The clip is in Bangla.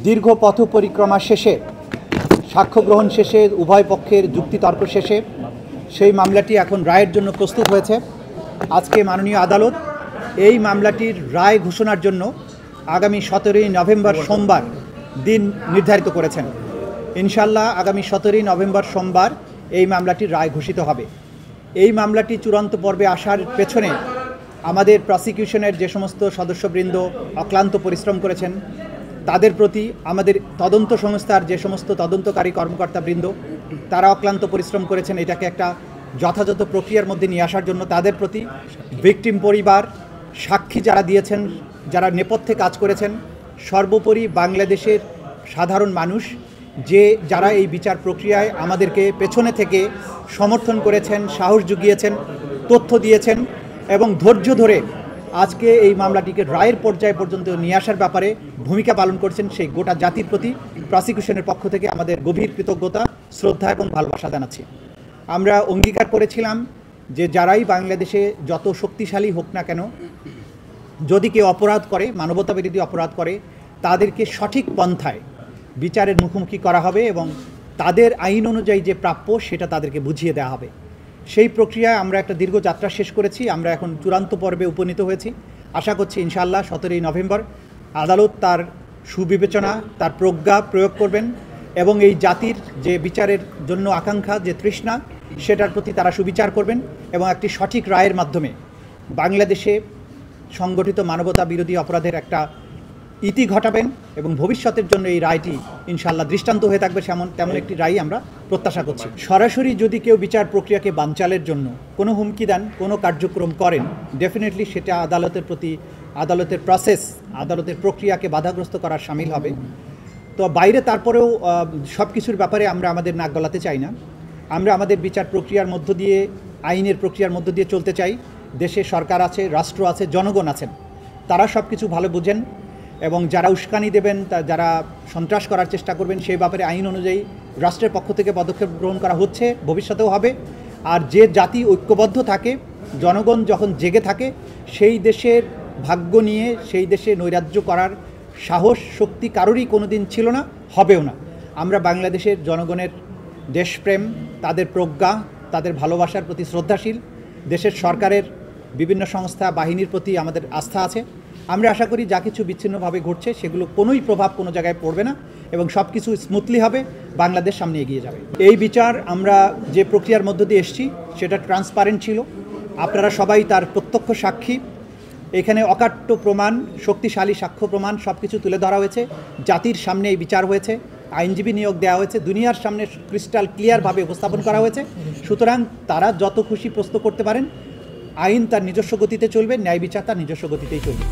দীর্ঘ পথ পরিক্রমা শেষে সাক্ষ্য গ্রহণ শেষে উভয় পক্ষের যুক্তিতর্ক শেষে সেই মামলাটি এখন রায়ের জন্য প্রস্তুত হয়েছে। আজকে মাননীয় আদালত এই মামলাটির রায় ঘোষণার জন্য আগামী 17ই নভেম্বর সোমবার দিন নির্ধারিত করেছেন। ইনশাল্লাহ আগামী 17ই নভেম্বর সোমবার এই মামলাটির রায় ঘোষিত হবে। এই মামলাটি চূড়ান্ত পর্বে আসার পেছনে আমাদের প্রসিকিউশনের যে সমস্ত সদস্যবৃন্দ অক্লান্ত পরিশ্রম করেছেন তাদের প্রতি, আমাদের তদন্ত সংস্থার যে সমস্ত তদন্তকারী কর্মকর্তাবৃন্দ তারা অক্লান্ত পরিশ্রম করেছেন এটাকে একটা যথাযথ প্রক্রিয়ার মধ্যে নিয়ে আসার জন্য, তাদের প্রতি, ভিকটিম পরিবার, সাক্ষী যারা দিয়েছেন, যারা নেপথ্যে কাজ করেছেন, সর্বোপরি বাংলাদেশের সাধারণ মানুষ যারা এই বিচার প্রক্রিয়ায় আমাদেরকে পেছনে থেকে সমর্থন করেছেন, সাহস জুগিয়েছেন, তথ্য দিয়েছেন এবং ধৈর্য ধরে আজকে এই মামলাটিকে রায়ের পর্যায়ে পর্যন্ত নিয়ে আসার ব্যাপারে ভূমিকা পালন করছেন, সেই গোটা জাতির প্রতি প্রসিকিউশনের পক্ষ থেকে আমাদের গভীর কৃতজ্ঞতা, শ্রদ্ধা এবং ভালোবাসা জানাচ্ছি। আমরা অঙ্গীকার করেছিলাম যে যারাই বাংলাদেশে যত শক্তিশালী হোক না কেন, যদি কেউ অপরাধ করে, মানবতাবিরোধী অপরাধ করে, তাদেরকে সঠিক পন্থায় বিচারের মুখোমুখি করা হবে এবং তাদের আইন অনুযায়ী যে প্রাপ্য সেটা তাদেরকে বুঝিয়ে দেওয়া হবে। সেই প্রক্রিয়ায় আমরা একটা দীর্ঘ যাত্রা শেষ করেছি। আমরা এখন চূড়ান্ত পর্বে উপনীত হয়েছি। আশা করছি ইনশাআল্লাহ 17ই নভেম্বর আদালত তার সুবিবেচনা, তার প্রজ্ঞা প্রয়োগ করবেন এবং এই জাতির যে বিচারের জন্য আকাঙ্ক্ষা, যে তৃষ্ণা, সেটার প্রতি তারা সুবিচার করবেন এবং একটি সঠিক রায়ের মাধ্যমে বাংলাদেশে সংগঠিত মানবতা বিরোধী অপরাধের একটা ইতি ঘটাবেন এবং ভবিষ্যতের জন্য এই রায়টি ইনশাআল্লাহ দৃষ্টান্ত হয়ে থাকবে তেমন একটি রায় আমরা প্রত্যাশা করছি। সরাসরি যদি কেউ বিচার প্রক্রিয়াকে বানচালের জন্য কোনো হুমকি দেন, কোনো কার্যক্রম করেন, ডেফিনেটলি সেটা আদালতের প্রতি, আদালতের প্রসেস, আদালতের প্রক্রিয়াকে বাধাগ্রস্ত করার শামিল হবে। তো বাইরে তারপরেও সব কিছুর ব্যাপারে আমরা আমাদের নাক গলাতে চাই না। আমরা আমাদের বিচার প্রক্রিয়ার মধ্য দিয়ে, আইনের প্রক্রিয়ার মধ্য দিয়ে চলতে চাই। দেশে সরকার আছে, রাষ্ট্র আছে, জনগণ আছেন, তারা সব কিছু ভালো বোঝেন এবং যারা উস্কানি দেবেন, যারা সন্ত্রাস করার চেষ্টা করবেন, সেই ব্যাপারে আইন অনুযায়ী রাষ্ট্রের পক্ষ থেকে পদক্ষেপ গ্রহণ করা হচ্ছে, ভবিষ্যতেও হবে। আর যে জাতি ঐক্যবদ্ধ থাকে, জনগণ যখন জেগে থাকে, সেই দেশের ভাগ্য নিয়ে সেই দেশে নৈরাজ্য করার সাহস, শক্তি কারোরই কোনো দিন ছিল না, হবেও না। আমরা বাংলাদেশের জনগণের দেশপ্রেম, তাদের প্রজ্ঞা, তাদের ভালোবাসার প্রতি শ্রদ্ধাশীল, দেশের সরকারের বিভিন্ন সংস্থা, বাহিনীর প্রতি আমাদের আস্থা আছে। আমরা আশা করি যা কিছু বিচ্ছিন্নভাবে ঘটছে সেগুলো কোনোই প্রভাব কোনো জায়গায় পড়বে না এবং সব কিছু স্মুথলি হবে, বাংলাদেশ সামনে এগিয়ে যাবে। এই বিচার আমরা যে প্রক্রিয়ার মধ্য দিয়ে এসেছি সেটা ট্রান্সপারেন্ট ছিল। আপনারা সবাই তার প্রত্যক্ষ সাক্ষী। এখানে অকাট্য প্রমাণ, শক্তিশালী সাক্ষ্য প্রমাণ সব কিছু তুলে ধরা হয়েছে। জাতির সামনে এই বিচার হয়েছে, আইনজীবী নিয়োগ দেওয়া হয়েছে, দুনিয়ার সামনে ক্রিস্টাল ক্লিয়ারভাবে উপস্থাপন করা হয়েছে। সুতরাং তারা যত খুশি প্রশ্ন করতে পারেন। আইন তার নিজস্ব গতিতে চলবে, ন্যায় বিচার তার নিজস্ব গতিতেই চলবে।